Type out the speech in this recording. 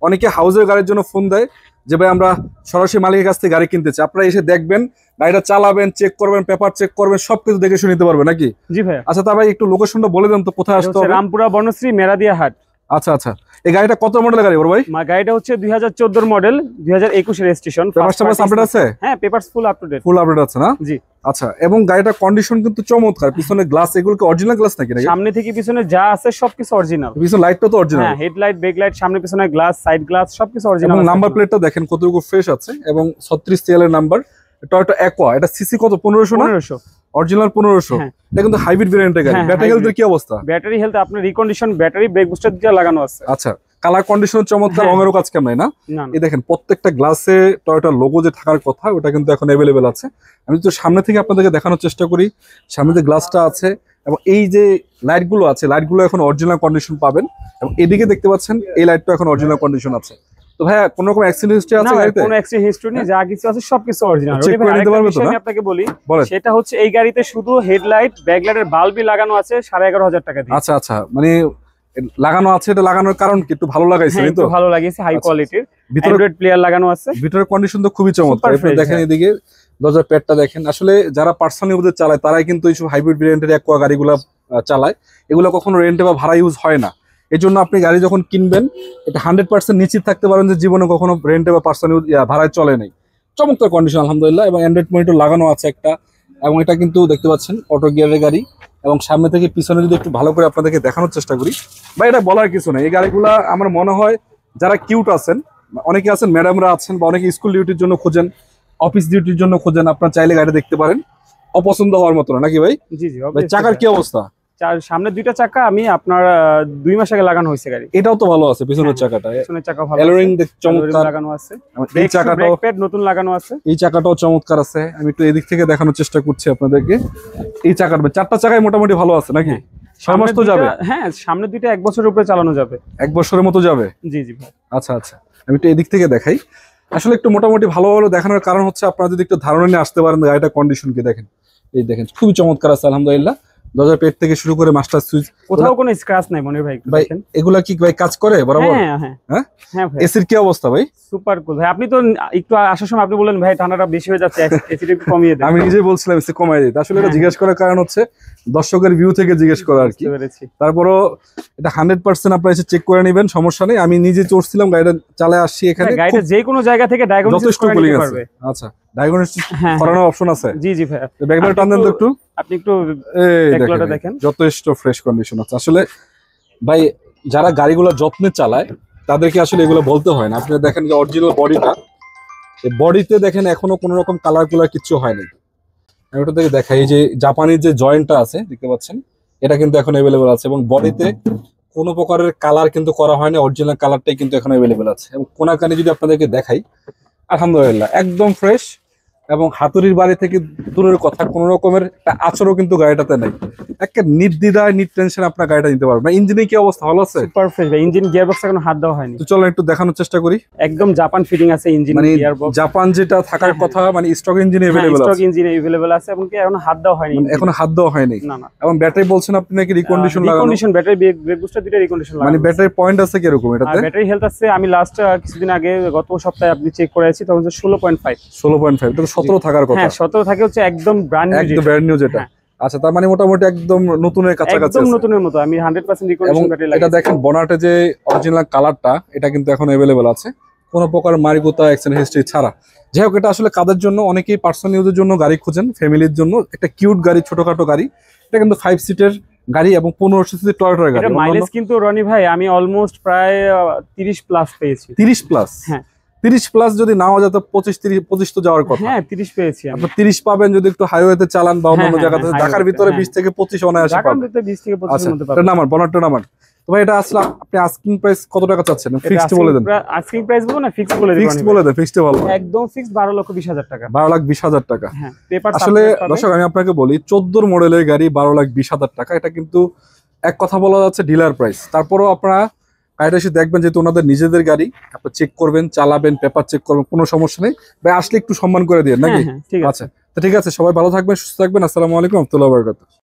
অনেকে হাউজের গাড়ির জন্য ফোন দেয় যে ভাই আমরা সরাসরি মালিকের কাছ থেকে গাড়ি কিনতে চাই। আপনারা এসে দেখবেন, গাড়িটা চালাবেন, চেক করবেন, পেপার চেক করবেন, সবকিছু দেখে শুনে নিতে পারবেন নাকি? জি ভাই। আচ্ছা তা ভাই একটু লোকেশনটা বলে দেন তো, কোথায় আসতে হবে? রামপুরা বনশ্রী মেরাদিয়া হাট। আচ্ছা আচ্ছা, এই গাড়িটা কত মডেলের গাড়ি বড় ভাই? গাড়িটা হচ্ছে 2014 মডেল, 2021 এর রেজিস্ট্রেশন। পেপারস আপডেট আছে? হ্যাঁ, papers full up to date. Full update আছে না? জি। আচ্ছা, এবং গাড়িটার কন্ডিশন কিন্তু চমৎকার। পিছনে গ্লাস এগুলো কি অরিজিনাল গ্লাস নাকি? সামনে থেকে পিছনে যা আছে সবকিছু অরিজিনাল। পিছনে লাইটটা তো অরিজিনাল। হ্যাঁ, হেডলাইট, ব্যাকলাইট, সামনে পিছনে গ্লাস, সাইড গ্লাস সবকিছু অরিজিনাল। এবং নাম্বার প্লেটটা দেখেন কতটুকু ফ্রেশ আছে, এবং 36 সিএল এর নাম্বার। টয়োটা অ্যাকোয়া, এটা সিসি কত? 1500 না? 1500 অরিজিনাল 1500। এটা কিন্তু হাইব্রিড ভেরিয়েন্টের গাড়ি। ব্যাটারি হেলথের কি অবস্থা? ব্যাটারি হেলথ আপনার রিকন্ডিশন ব্যাটারি, ব্রেক বুস্টার দিয়ে লাগানো আছে। আচ্ছা, কালার কন্ডিশন চমৎকার, রঙেরও কাজ কেমন না? এই দেখেন প্রত্যেকটা গ্লাসে টয়োটার লোগো যে থাকার কথা ওটা কিন্তু এখন अवेलेबल আছে। আমি তো সামনে থেকে আপনাদেরকে দেখানোর চেষ্টা করি। সামনে যে গ্লাসটা আছে এবং এই যে লাইটগুলো আছে, লাইটগুলো এখন অরিজিনাল কন্ডিশন পাবেন। এবং এদিকে দেখতে পাচ্ছেন এই লাইটটা এখন অরিজিনাল কন্ডিশন আছে। তো ভাইয়া কোনো রকম অ্যাক্সিডেন্ট হিস্ট্রি আছে গাড়িতে? কোনো অ্যাক্সিডেন্ট হিস্টরি নেই, যা কিছু আছে সবকিছু অরিজিনাল। চেক করে নিতে পারবেন তো? আমি আপনাকে বলি, সেটা হচ্ছে এই গাড়িতে শুধু হেডলাইট, ব্যাকলাইটের বাল্বই লাগানো আছে 11,500 টাকা দিয়ে। আচ্ছা আচ্ছা, মানে লাগানো আছে, এটা লাগানোর কারণ কি? একটু ভালো লাগাইছে তো? ভালো লাগিয়েছে, হাই কোয়ালিটির অ্যান্ড্রয়েড প্লেয়ার লাগানো আছে। ভিতরের কন্ডিশন তো খুবই চমৎকার। আপনি দেখেন এদিকে দরজার প্যাডটা দেখেন। আসলে যারা পার্সোনালি ওদের চালায় তারাই কিন্তু এইসব হাইব্রিড ভেরিয়েন্টের অ্যাকোয়া গাড়িগুলো চালায়। এগুলো কখনো রেন্টে বা ভাড়া ইউজ হয় না। এই জন্য আপনি গাড়ি যখন কিনবেন এটা 100% নিশ্চিত থাকতে পারেন যে জীবনে কখনো রেন্টে বা পার্সোনালি ভাড়ায় চলে নাই। চমৎকার কন্ডিশন আলহামদুলিল্লাহ। এবং অ্যান্ড্রয়েড মনিটর লাগানো আছে একটা, এবং এটা কিন্তু দেখতে পাচ্ছেন অটো গিয়ারের গাড়ি। এবং সামনে থেকে পিছনে যদি একটু ভালো করে আপনাদেরকে দেখানোর চেষ্টা করি, বা এটা বলার কিছু নেই, এই গাড়িগুলা আমার মনে হয় যারা কিউট আছেন, অনেকে আছেন ম্যাডামরা আছেন, বা অনেকে স্কুল ডিউটির জন্য খোঁজেন, অফিস ডিউটির জন্য খোঁজেন, আপনার চাইলে গাড়ি দেখতে পারেন। অপছন্দ হওয়ার মতো না নাকি ভাই? জি জি। চাকার কি অবস্থা? সামনে দুইটা চাকা আমি আপনার 2 মাস আগে লাগানো হয়েছে গাড়ি। এটাও তো ভালো আছে, পিছনের চাকাটা, পিছনের চাকা ভালো এলোরিং চমৎকার লাগানো আছে। এই চাকাটাও প্যাড নতুন লাগানো আছে। এই চাকাটাও চমৎকার আছে। আমি একটু এদিক থেকে দেখানোর চেষ্টা করছি আপনাদেরকে। এই চাকাটা, চারটা চাকায় মোটামুটি ভালো আছে নাকি? 6 মাস তো যাবে? হ্যাঁ, সামনে দুইটা 1 বছরের উপরে চালানো যাবে। 1 বছরের মতো যাবে? জি জি ভাই। আচ্ছা আচ্ছা, আমি একটু এদিক থেকে দেখাই। আসলে একটু মোটামুটি ভালো ভালো দেখানোর কারণ হচ্ছে আপনারা যদি একটু ধারণা নিয়ে আসতে পারেন গাড়িটা কন্ডিশন কি দেখেন। এই দেখেন খুবই চমৎকার আছে আলহামদুলিল্লাহ। দরজার পেট থেকে শুরু করে মাস্টার সুইচ, কোথাও কোনো স্ক্র্যাচ নাই মনির ভাই। ভাই এগুলা কি ভাই কাজ করে বরাবর? হ্যাঁ হ্যাঁ হ্যাঁ হ্যাঁ ভাই। এসির কি অবস্থা ভাই? সুপার কুল ভাই। আপনি তো একটু আসার সময় আপনি বললেন ভাই ঠান্ডাটা বেশি হয়ে যাচ্ছে, এসিটা একটু কমিয়ে দেন। আমি নিজেই বলছিলাম এসি কমাই দিতে। আসলে এটা জিজ্ঞেস করার কারণ হচ্ছে দর্শকের ভিউ থেকে জিজ্ঞেস করা আর কি। তারপরও এটা 100% আপনারা এসে চেক করে নেবেন, সমস্যা নেই। আমি নিজে চড়ছিলাম, গাড়িটা চালায় আসছি এখানে। গাড়িটা যে কোনো জায়গা থেকে ডায়াগনোসিস করে নিতে পারবে। আচ্ছা, ডায়াগনোসিস করানোর অপশন আছে? জি জি ভাই। ব্যাকলাইট টান দেন তো একটু। আপনি একটু ব্যাকলাইটটা দেখেন, যথেষ্ট ফ্রেশ কন্ডিশন আছে। আসলে ভাই যারা গাড়িগুলো যত্নে চালায় তাদেরকে আসলে এগুলো বলতে হয় না। আপনি দেখেন যে অরিজিনাল বডিটা, এই বডিতে দেখেন এখনো কোনো রকম কালার কুলার কিছু হয়নি। আমি ওটা থেকে দেখাই, এই যে জাপানির যে জয়েন্টটা আছে দেখতে পাচ্ছেন, এটা কিন্তু এখন अवेलेबल আছে। এবং বডিতে কোনো প্রকারের কালার কিন্তু করা হয়নি, অরিজিনাল কালারটাই কিন্তু এখন अवेलेबल আছে। এবং কোনাকানি যদি আপনাদেরকে দেখাই, আলহামদুলিল্লাহ একদম ফ্রেশ। এবং হাতুড়ির বাড়ি থেকে দূরের কথা, কোন রকমের একটা আচরও কিন্তু গাড়িটাতে নাই। একটা নির্দ্বিধায় নিট টেনশন আপনার গাড়িটা নিতে পারবেন। ইঞ্জিনে কি অবস্থা, ভালো আছে? সুপার ফ্রেশ ভাই। ইঞ্জিন গিয়ারবক্স এখনো হাত দেওয়া হয়নি। তো চলো একটু দেখানোর চেষ্টা করি। একদম জাপান ফিটিং আছে ইঞ্জিন, গিয়ারবক্স জাপান যেটা থাকার কথা, মানে স্টক ইঞ্জিন अवेलेबल আছে। স্টক ইঞ্জিন अवेलेबल আছে, এবং কি এখনো হাত দেওয়া হয়নি। এখনো হাত দেওয়া হয়নি না না। এবং ব্যাটারি বলছেন আপনি নাকি রিকন্ডিশন লাগানো? রিকন্ডিশন ব্যাটারি, ব্রেক বুস্টার দুটো রিকন্ডিশন লাগানো। মানে ব্যাটারি পয়েন্ট আছে কি রকম এটাতে? ব্যাটারি হেলথ আছে, আমি লাস্ট কিছুদিন আগে গত সপ্তাহে আপনি চেক করেছি তখন 16.5। 16.5, এটা তো 17 থাকার কথা। হ্যাঁ 17 থাকে হচ্ছে একদম ব্র্যান্ড নিউ, একদম ব্র্যান্ড নিউ যেটা। আচ্ছা, তার মানে মোটামুটি একদম নতুনের কাছাকাছি, একদম নতুনের মতো। আমি 100% রিকন্ডিশন ব্যাটারি লাগাই। এটা দেখেন বনাটে যে অরিজিনাল কালারটা, এটা কিন্তু এখন अवेलेबल আছে কোনো প্রকার মারিগোতা অ্যাক্সিডেন্ট হিস্ট্রি ছাড়া। যাই হোক, এটা আসলে কাদের জন্য, অনেকেই পার্সোনাল ইউজের জন্য গাড়ি খুঁজেন, ফ্যামিলির জন্য একটা কিউট গাড়ি, ছোটখাটো গাড়ি। এটা কিন্তু 5 সিটের গাড়ি এবং 1500 সিসি টয়োটার গাড়ি। এটা মাইলেজ কিন্তু রনি ভাই আমি অলমোস্ট প্রায় 30 প্লাস পেয়েছি। 30 প্লাস? হ্যাঁ 30 প্লাস যদি নাও যেত 25 তো যাওয়ার কথা। হ্যাঁ 30 পেয়েছি আমি। আপনি 30 পাবেন যদি একটু হাইওয়েতে চালান বা অন্যান্য জায়গাতে। ঢাকার ভিতরে 20 থেকে 25 অনায়াসে পাবেন। ঢাকার ভিতরে 20 থেকে 25 এর মধ্যে পাবেন। এটা নাম্বার বনাটটা নাম্বার। তো ভাই এটা আসলে আপনি আস্কিং প্রাইস কত টাকা চাচ্ছেন? ফিক্সড বলে দেন। আস্কিং প্রাইস বলবো না ফিক্সড বলে দেন? ফিক্সড বলে দেন, ফিক্সড ভালো। একদম ফিক্সড 12,20,000 টাকা। 12,20,000 টাকা। হ্যাঁ পেপার। আসলে দর্শক আমি আপনাকে বলি 14 মডেলের গাড়ি 12,20,000 টাকা, এটা কিন্তু এক কথা বলা যাচ্ছে ডিলার প্রাইস। তারপরেও আপনারা গাড়িটা এসে দেখবেন, যেহেতু ওনাদের নিজেদের গাড়ি, আপনারা চেক করবেন, চালাবেন, পেপার চেক করবেন, কোনো সমস্যা নেই ভাই। আসলে একটু সম্মান করে দিন নাকি? ঠিক আছে। আচ্ছা, তো ঠিক আছে, সবাই ভালো থাকবেন, সুস্থ থাকবেন। আসসালামু আলাইকুম ওয়া রাহমাতুল্লাহি ওয়া বারাকাতুহু।